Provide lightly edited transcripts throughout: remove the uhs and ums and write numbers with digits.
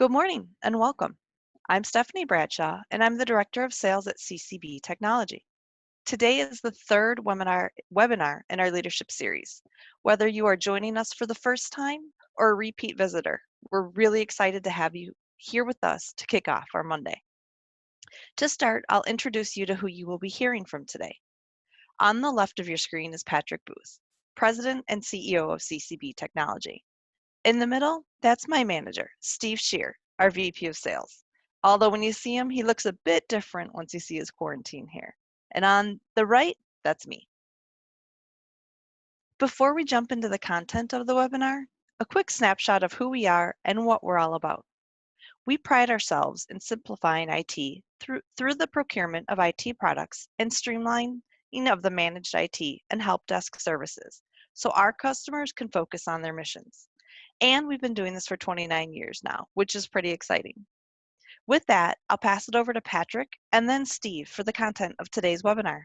Good morning and welcome. I'm Stephanie Bradshaw, and I'm the Director of Sales at CCB Technology. Today is the third webinar in our leadership series. Whether you are joining us for the first time or a repeat visitor, we're really excited to have you here with us to kick off our Monday. To start, I'll introduce you to who you will be hearing from today. On the left of your screen is Patrick Booth, President and CEO of CCB Technology. In the middle, that's my manager, Steve Shear, our VP of Sales. Although when you see him, he looks a bit different once you see his quarantine hair. And on the right, that's me. Before we jump into the content of the webinar, a quick snapshot of who we are and what we're all about. We pride ourselves in simplifying IT through the procurement of IT products and streamlining of the managed IT and help desk services, so our customers can focus on their missions. And we've been doing this for 29 years now, which is pretty exciting. With that, I'll pass it over to Patrick and then Steve for the content of today's webinar.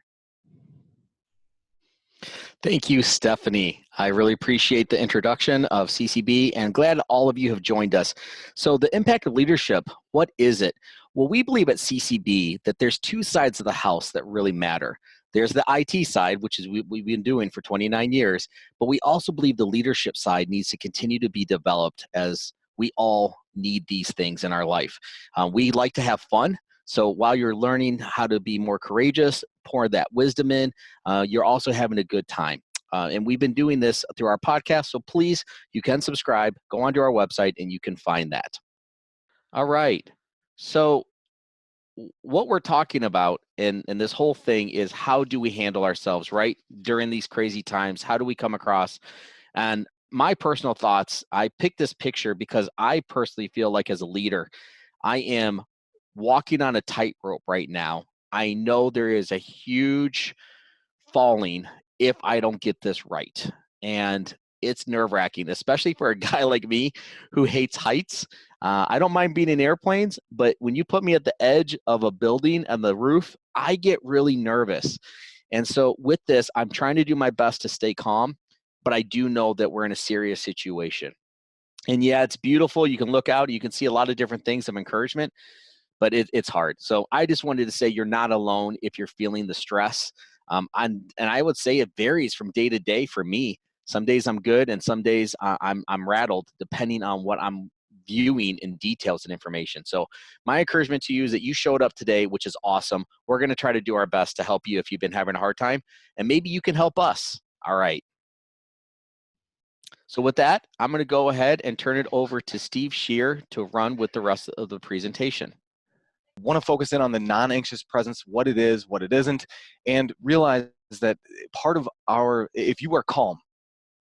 Thank you, Stephanie. I really appreciate the introduction of CCB and glad all of you have joined us. So the impact of leadership, what is it? Well, we believe at CCB that there's two sides of the house that really matter. There's the IT side, which is we've been doing for 29 years, but we also believe the leadership side needs to continue to be developed as we all need these things in our life. We like to have fun. So while you're learning how to be more courageous, pour that wisdom in, you're also having a good time. And we've been doing this through our podcast, so please, you can subscribe, go onto our website, and you can find that. All right, so what we're talking about in this whole thing is how do we handle ourselves, right, during these crazy times? How do we come across? And my personal thoughts, I picked this picture because I personally feel like as a leader, I am walking on a tightrope right now. I know there is a huge falling if I don't get this right. And it's nerve-wracking, especially for a guy like me who hates heights. I don't mind being in airplanes, but when you put me at the edge of a building and the roof, I get really nervous. And so with this, I'm trying to do my best to stay calm, but I do know that we're in a serious situation. And yeah, it's beautiful. You can look out, you can see a lot of different things of encouragement, but it's hard. So I just wanted to say you're not alone if you're feeling the stress. And I would say it varies from day to day for me. Some days I'm good, and some days I'm rattled, depending on what I'm viewing in details and information. So my encouragement to you is that you showed up today, which is awesome. We're going to try to do our best to help you if you've been having a hard time, and maybe you can help us. All right. So with that, I'm going to go ahead and turn it over to Steve Shear to run with the rest of the presentation. Want to focus in on the non-anxious presence, what it is, what it isn't, and realize that part of if you are calm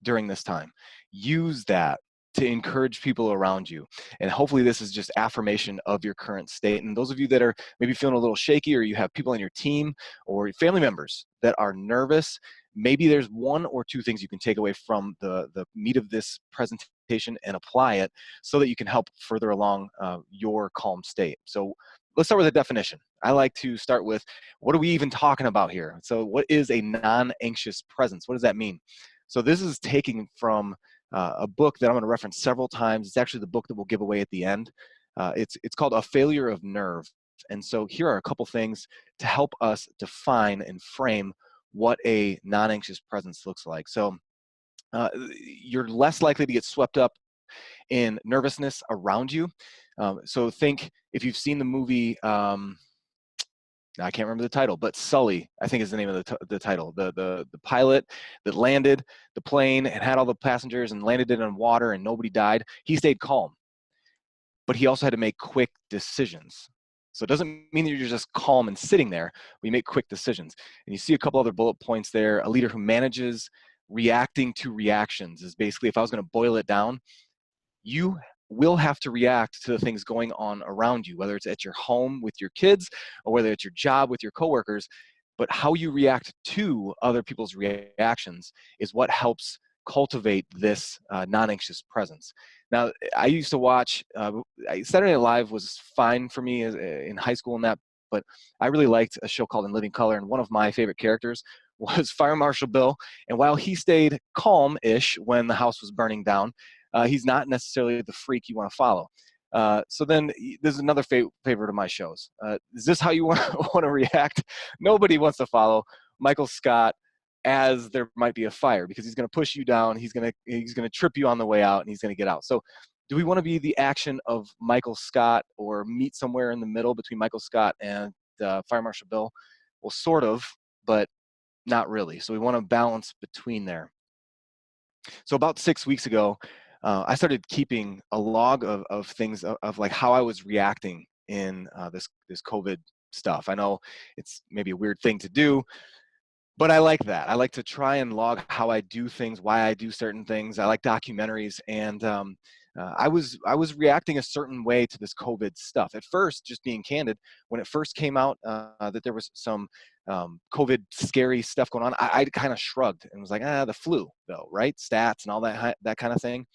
during this time, use that to encourage people around you. And hopefully this is just affirmation of your current state. And those of you that are maybe feeling a little shaky, or you have people on your team or family members that are nervous, maybe there's one or two things you can take away from the meat of this presentation and apply it so that you can help further along your calm state. So let's start with a definition. I like to start with, what are we even talking about here? So what is a non-anxious presence? What does that mean? So this is taking from a book that I'm going to reference several times. It's actually the book that we'll give away at the end. It's called A Failure of Nerve. And so here are a couple things to help us define and frame what a non-anxious presence looks like. So you're less likely to get swept up in nervousness around you. So think, if you've seen the movie, I can't remember the title, but Sully, I think is the name of the title. The pilot that landed the plane and had all the passengers and landed it on water and nobody died. He stayed calm, but he also had to make quick decisions. So it doesn't mean that you're just calm and sitting there, but you make quick decisions. And you see a couple other bullet points there. A leader who manages reacting to reactions is basically, if I was going to boil it down, you will have to react to the things going on around you, whether it's at your home with your kids or whether it's your job with your coworkers. But how you react to other people's reactions is what helps cultivate this non-anxious presence. Now, I used to watch, Saturday Night Live was fine for me in high school and that, but I really liked a show called In Living Color, and one of my favorite characters was Fire Marshal Bill. And while he stayed calm-ish when the house was burning down, he's not necessarily the freak you want to follow. So then this is another favorite of my shows. Is this how you want to react? Nobody wants to follow Michael Scott as there might be a fire, because he's going to push you down. He's going to trip you on the way out, and he's going to get out. So do we want to be the action of Michael Scott, or meet somewhere in the middle between Michael Scott and Fire Marshal Bill? Well, sort of, but not really. So we want to balance between there. So about 6 weeks ago, I started keeping a log of things of like how I was reacting in this COVID stuff. I know it's maybe a weird thing to do, but I like that. I like to try and log how I do things, why I do certain things. I like documentaries, and I was reacting a certain way to this COVID stuff. At first, just being candid, when it first came out that there was some COVID scary stuff going on, I kind of shrugged and was like, the flu though, right? Stats and all that kind of thing.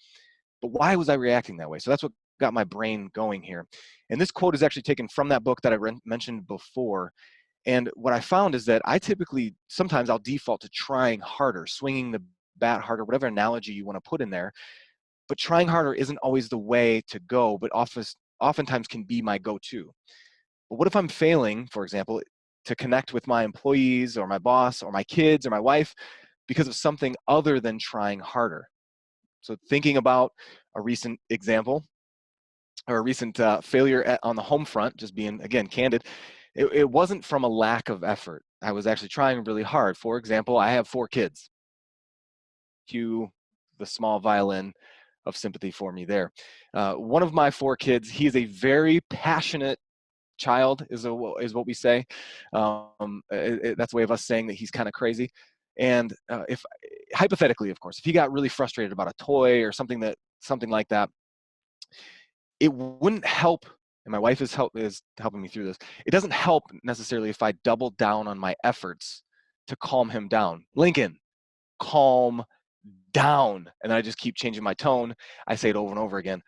But why was I reacting that way? So that's what got my brain going here. And this quote is actually taken from that book that I mentioned before. And what I found is that I typically, sometimes I'll default to trying harder, swinging the bat harder, whatever analogy you want to put in there. But trying harder isn't always the way to go, but oftentimes can be my go-to. But what if I'm failing, for example, to connect with my employees or my boss or my kids or my wife because of something other than trying harder? So thinking about a recent example, or a recent failure on the home front, just being, again, candid, it wasn't from a lack of effort. I was actually trying really hard. For example, I have 4 kids. Cue the small violin of sympathy for me there. One of my 4 kids, he is a very passionate child, is what we say. That's a way of us saying that he's kind of crazy. And if hypothetically, of course, if he got really frustrated about a toy or something like that, it wouldn't help, and my wife is helping me through this. It doesn't help necessarily if I double down on my efforts to calm him down. Lincoln, calm down. And then I just keep changing my tone. I say it over and over again.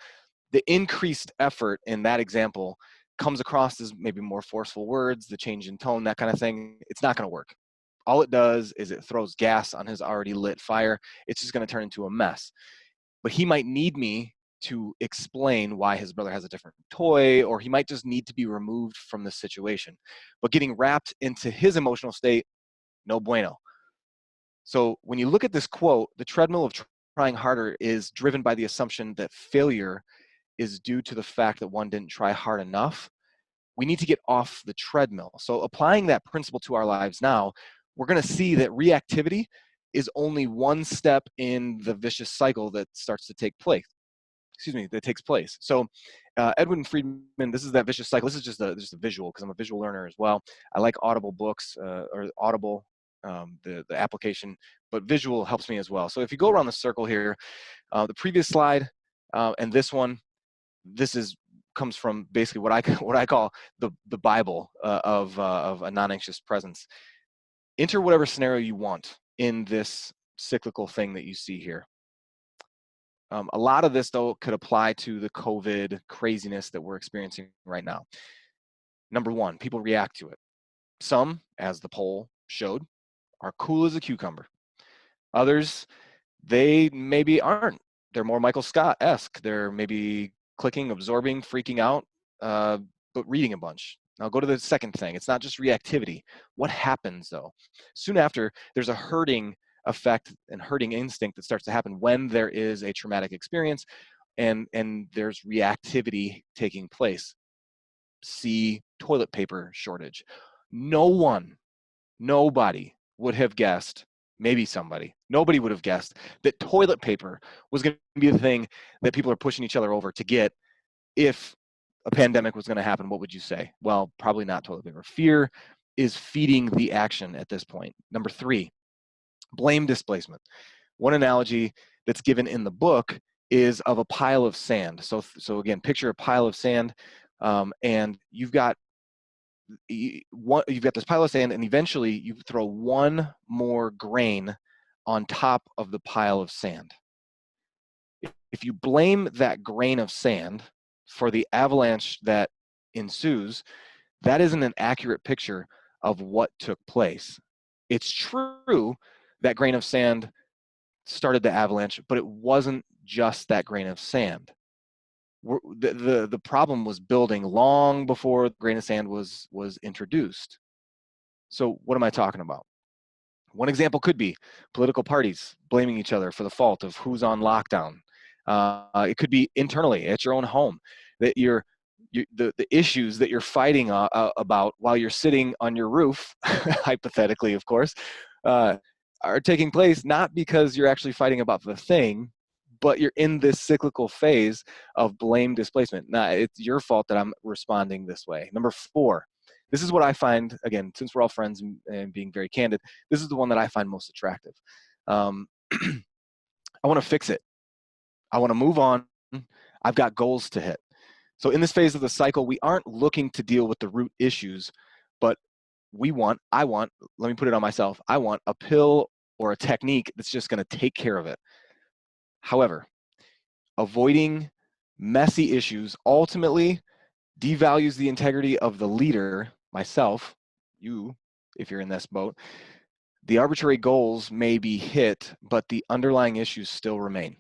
The increased effort in that example comes across as maybe more forceful words, the change in tone, that kind of thing. It's not going to work. All it does is it throws gas on his already lit fire. It's just going to turn into a mess. But he might need me to explain why his brother has a different toy, or he might just need to be removed from the situation. But getting wrapped into his emotional state, no bueno. So when you look at this quote, the treadmill of trying harder is driven by the assumption that failure is due to the fact that one didn't try hard enough. We need to get off the treadmill. So applying that principle to our lives now, we're going to see that reactivity is only one step in the vicious cycle that starts to take place. That takes place. So Edwin Friedman, this is that vicious cycle. This is just a visual, because I'm a visual learner as well. I like Audible books, or Audible, the application, but visual helps me as well. So if you go around the circle here, the previous slide and this one, comes from basically what I call the Bible of a non-anxious presence. Enter whatever scenario you want in this cyclical thing that you see here. A lot of this, though, could apply to the COVID craziness that we're experiencing right now. Number one, people react to it. Some, as the poll showed, are cool as a cucumber. Others, they maybe aren't. They're more Michael Scott-esque. They're maybe clicking, absorbing, freaking out, but reading a bunch. Now go to the second thing. It's not just reactivity. What happens, though? Soon after, there's a herding effect and herding instinct that starts to happen when there is a traumatic experience, and there's reactivity taking place. See toilet paper shortage. Nobody would have guessed, maybe somebody, nobody would have guessed that toilet paper was going to be the thing that people are pushing each other over to get if a pandemic was going to happen. What would you say? Well, probably not toilet paper. Fear is feeding the action at this point. Number 3, blame displacement. One analogy that's given in the book is of a pile of sand. So again, picture a pile of sand, and you've got this pile of sand, and eventually you throw one more grain on top of the pile of sand. If you blame that grain of sand for the avalanche that ensues, that isn't an accurate picture of what took place. It's true that grain of sand started the avalanche, but it wasn't just that grain of sand. the problem was building long before the grain of sand was introduced. So what am I talking about? One example could be political parties blaming each other for the fault of who's on lockdown. It could be internally at your own home, that the issues that you're fighting about while you're sitting on your roof, hypothetically, of course, are taking place not because you're actually fighting about the thing, but you're in this cyclical phase of blame displacement. Now, it's your fault that I'm responding this way. Number 4, this is what I find, again, since we're all friends and being very candid, this is the one that I find most attractive. I want to fix it. I want to move on. I've got goals to hit. So in this phase of the cycle, we aren't looking to deal with the root issues, but I want, let me put it on myself, I want a pill or a technique that's just going to take care of it. However, avoiding messy issues ultimately devalues the integrity of the leader, myself, you, if you're in this boat. The arbitrary goals may be hit, but the underlying issues still remain.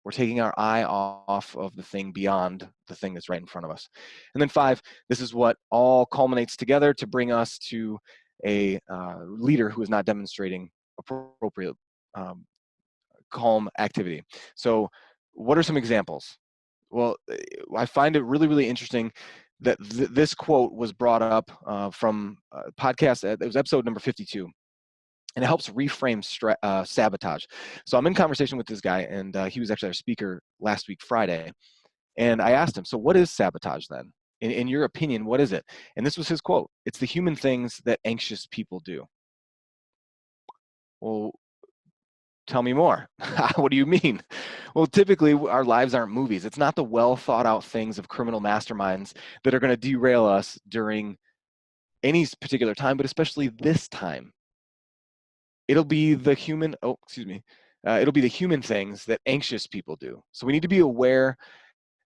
We're taking our eye off of the thing beyond the thing that's right in front of us. And then 5, this is what all culminates together to bring us to a leader who is not demonstrating appropriate calm activity. So what are some examples? Well, I find it really, really interesting that this quote was brought up from a podcast. It was episode number 52. And it helps reframe sabotage. So I'm in conversation with this guy, and he was actually our speaker last week, Friday. And I asked him, so what is sabotage then? In your opinion, what is it? And this was his quote. It's the human things that anxious people do. Well, tell me more. What do you mean? Well, typically our lives aren't movies. It's not the well thought out things of criminal masterminds that are going to derail us during any particular time, but especially this time. It'll be the human, it'll be the human things that anxious people do. So we need to be aware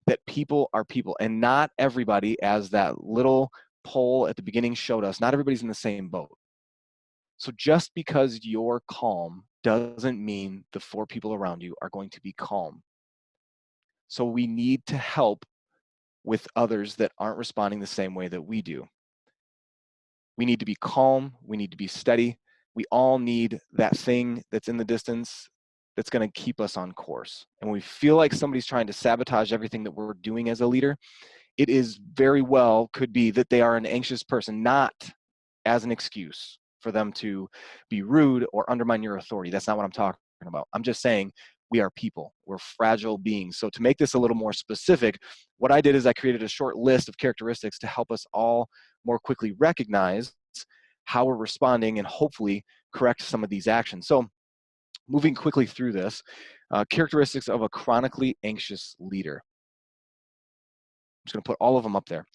that people are people, and not everybody, as that little poll at the beginning showed us, not everybody's in the same boat. So just because you're calm doesn't mean the 4 people around you are going to be calm. So we need to help with others that aren't responding the same way that we do. We need to be calm. We need to be steady. We all need that thing that's in the distance that's going to keep us on course. And when we feel like somebody's trying to sabotage everything that we're doing as a leader, it is very well could be that they are an anxious person, not as an excuse for them to be rude or undermine your authority. That's not what I'm talking about. I'm just saying we are people. We're fragile beings. So to make this a little more specific, what I did is I created a short list of characteristics to help us all more quickly recognize how we're responding and hopefully correct some of these actions. So moving quickly through this, characteristics of a chronically anxious leader. I'm just going to put all of them up there.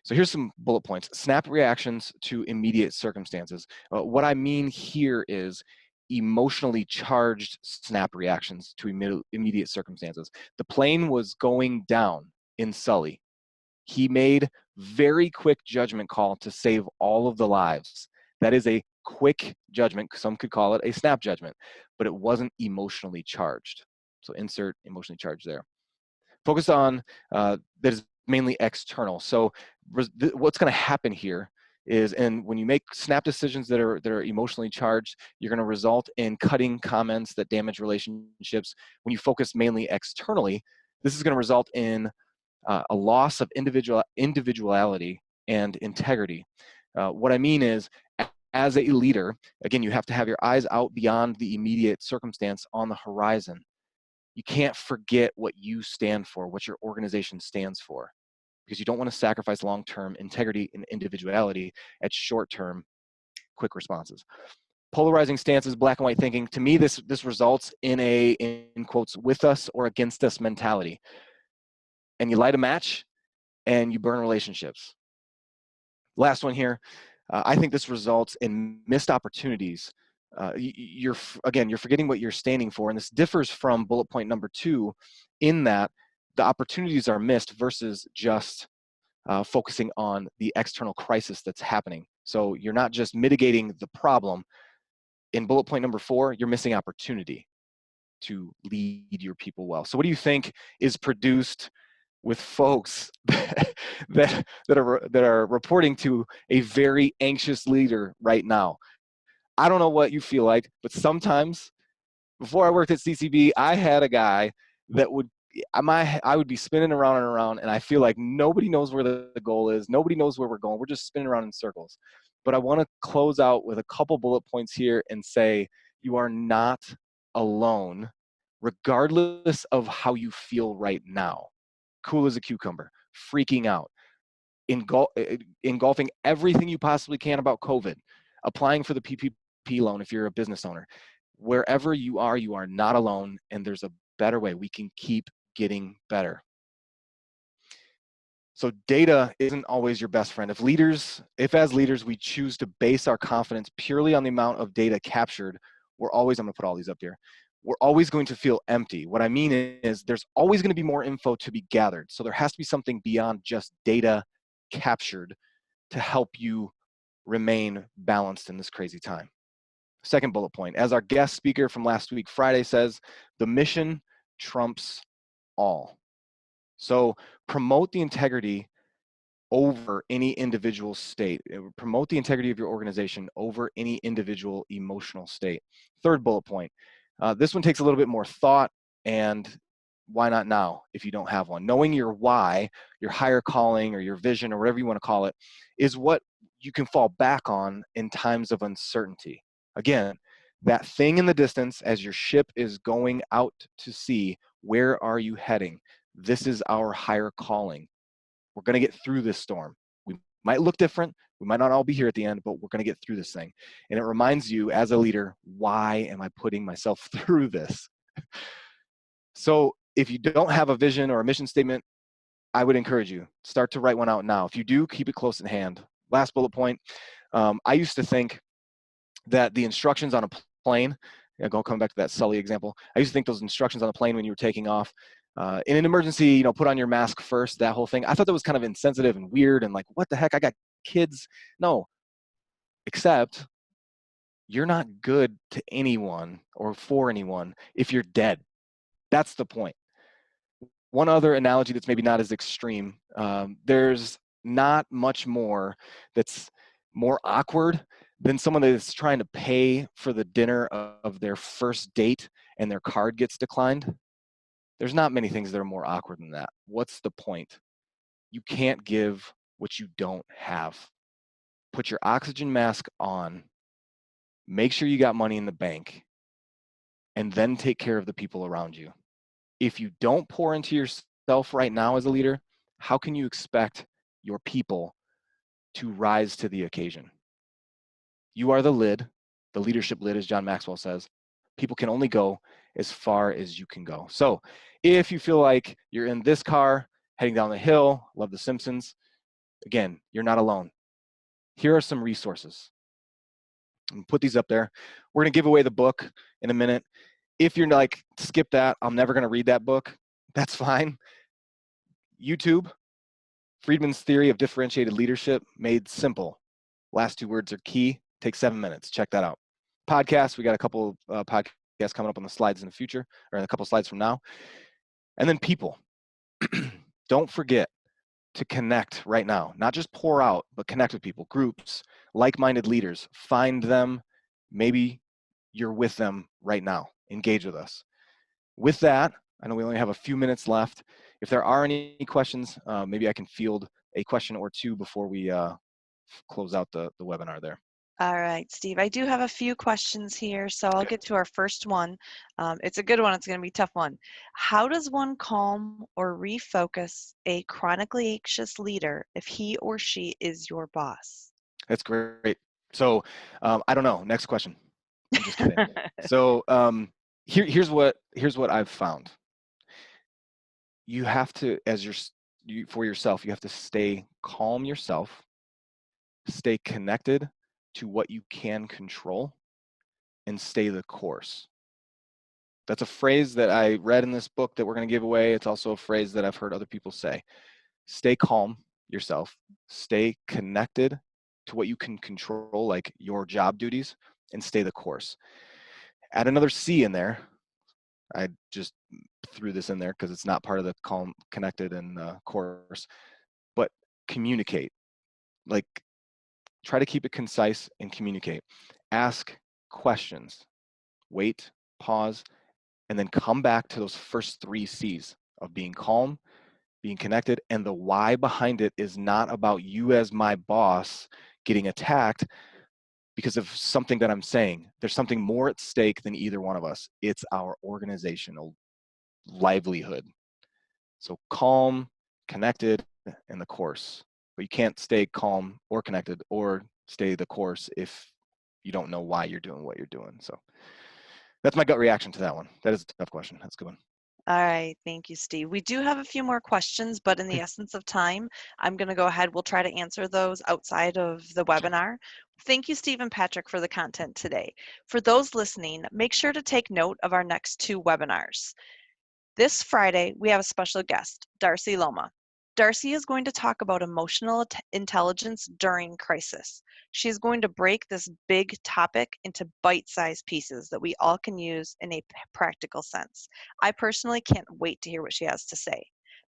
So here's some bullet points. Snap reactions to immediate circumstances. What I mean here is emotionally charged snap reactions to immediate circumstances. The plane was going down in Sully. He made very quick judgment call to save all of the lives. That is a quick judgment. Some could call it a snap judgment, but it wasn't emotionally charged. So insert emotionally charged there. Focus on that is mainly external. So what's going to happen here is, and when you make snap decisions that are emotionally charged, you're going to result in cutting comments that damage relationships. When you focus mainly externally, this is going to result in a loss of individuality and integrity. What I mean is, as a leader, again, you have to have your eyes out beyond the immediate circumstance on the horizon. You can't forget what you stand for, what your organization stands for, because you don't want to sacrifice long-term integrity and individuality at short-term quick responses. Polarizing stances, black and white thinking. To me, this results in a, in quotes, with us or against us mentality. And you light a match and you burn relationships. Last one here. I think this results in missed opportunities. You're forgetting what you're standing for, and this differs from bullet point number 2 in that the opportunities are missed versus just focusing on the external crisis that's happening. So you're not just mitigating the problem. In bullet point number 4, you're missing opportunity to lead your people well. So what do you think is produced with folks that are reporting to a very anxious leader right now. I don't know what you feel like, but sometimes before I worked at CCB, I had a guy that I would be spinning around and around, and I feel like nobody knows where the goal is. Nobody knows where we're going. We're just spinning around in circles. But I want to close out with a couple bullet points here and say you are not alone, regardless of how you feel right now. Cool as a cucumber, freaking out, engulfing everything you possibly can about COVID, applying for the PPP loan if you're a business owner. Wherever you are not alone, and there's a better way. We can keep getting better. So data isn't always your best friend. If as leaders we choose to base our confidence purely on the amount of data captured, I'm gonna put all these up here, we're always going to feel empty. What I mean is there's always gonna be more info to be gathered. So there has to be something beyond just data captured to help you remain balanced in this crazy time. Second bullet point, as our guest speaker from last week, Friday, says, the mission trumps all. So promote the integrity over any individual state. Promote the integrity of your organization over any individual emotional state. Third bullet point, this one takes a little bit more thought, and why not now if you don't have one? Knowing your why, your higher calling or your vision or whatever you want to call it, is what you can fall back on in times of uncertainty. Again, that thing in the distance as your ship is going out to sea, where are you heading? This is our higher calling. We're going to get through this storm. We might look different. We might not all be here at the end, but we're going to get through this thing. And it reminds you as a leader, why am I putting myself through this? So if you don't have a vision or a mission statement, I would encourage you, start to write one out now. If you do, keep it close at hand. Last bullet point, I used to think that the instructions on a plane, coming back to that Sully example, I used to think those instructions on a plane when you were taking off, in an emergency, put on your mask first, that whole thing. I thought that was kind of insensitive and weird and like, what the heck, I got kids. No, except you're not good to anyone or for anyone if you're dead. That's the point. One other analogy that's maybe not as extreme, there's not much more that's more awkward than someone that is trying to pay for the dinner of their first date and their card gets declined. There's not many things that are more awkward than that. What's the point? You can't give what you don't have. Put your oxygen mask on, make sure you got money in the bank, and then take care of the people around you. If you don't pour into yourself right now as a leader, how can you expect your people to rise to the occasion? You are the lid, the leadership lid, as John Maxwell says. People can only go as far as you can go. So if you feel like you're in this car, heading down the hill, love The Simpsons, again, you're not alone. Here are some resources. I'm put these up there. We're gonna give away the book in a minute. If you're like, skip that, I'm never gonna read that book, that's fine. YouTube, Friedman's Theory of Differentiated Leadership Made Simple. Last two words are key. Takes 7 minutes. Check that out. Podcast, we got a couple podcasts coming up on the slides in the future, or in a couple slides from now. And then people. Don't forget to connect right now. Not just pour out, but connect with people, groups, like-minded leaders. Find them. Maybe you're with them right now. Engage with us. With that, I know we only have a few minutes left. If there are any questions, maybe I can field a question or two before we close out the webinar there. All right, Steve, I do have a few questions here, so I'll get to our first one. It's a good one. It's going to be a tough one. How does one calm or refocus a chronically anxious leader if he or she is your boss? That's great. So I don't know. Next question. I'm just kidding. So here's what I've found. You have to, for yourself, you have to stay calm yourself, stay connected to what you can control, and stay the course. That's a phrase that I read in this book that we're going to give away. It's also a phrase that I've heard other people say. Stay calm yourself, stay connected to what you can control, like your job duties, and stay the course. Add another C in there, I just threw this in there because it's not part of the Calm, Connected, and course. But communicate. Like, try to keep it concise and communicate. Ask questions. Wait, pause, and then come back to those first 3 C's of being calm, being connected, and the why behind it is not about you as my boss getting attacked because of something that I'm saying. There's something more at stake than either one of us. It's our organizational livelihood. So calm, connected, and the course. But you can't stay calm or connected or stay the course if you don't know why you're doing what you're doing. So that's my gut reaction to that one. That is a tough question. That's a good one. All right, thank you, Steve. We do have a few more questions, but in the Okay. essence of time, I'm going to go ahead. We'll try to answer those outside of the webinar. Thank you, Steve and Patrick, for the content today. For those listening, make sure to take note of our next 2 webinars. This Friday, we have a special guest, Darcy Loma. Darcy is going to talk about emotional intelligence during crisis. She is going to break this big topic into bite-sized pieces that we all can use in a practical sense. I personally can't wait to hear what she has to say.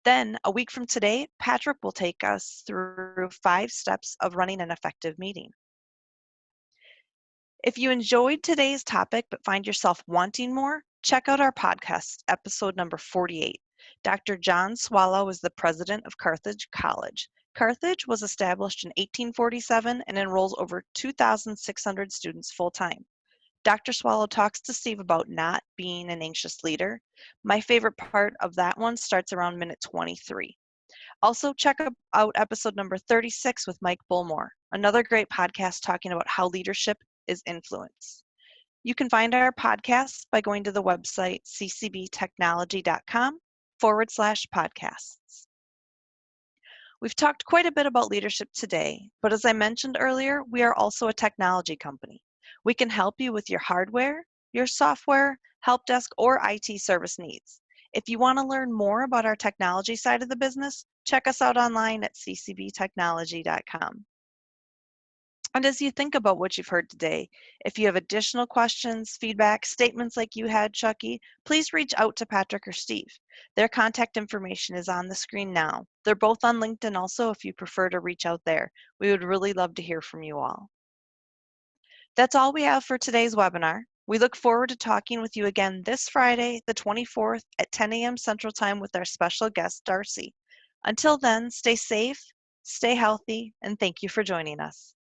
Then, a week from today, Patrick will take us through 5 steps of running an effective meeting. If you enjoyed today's topic but find yourself wanting more, check out our podcast, episode number 48. Dr. John Swallow is the president of Carthage College. Carthage was established in 1847 and enrolls over 2,600 students full-time. Dr. Swallow talks to Steve about not being an anxious leader. My favorite part of that one starts around minute 23. Also, check out episode number 36 with Mike Bullmore, another great podcast talking about how leadership is influence. You can find our podcasts by going to the website ccbtechnology.com/podcasts. We've talked quite a bit about leadership today, but as I mentioned earlier, we are also a technology company. We can help you with your hardware, your software, help desk, or IT service needs. If you want to learn more about our technology side of the business, check us out online at ccbtechnology.com. And as you think about what you've heard today, if you have additional questions, feedback, statements like you had, Chucky, please reach out to Patrick or Steve. Their contact information is on the screen now. They're both on LinkedIn also if you prefer to reach out there. We would really love to hear from you all. That's all we have for today's webinar. We look forward to talking with you again this Friday, the 24th at 10 a.m. Central Time with our special guest, Darcy. Until then, stay safe, stay healthy, and thank you for joining us.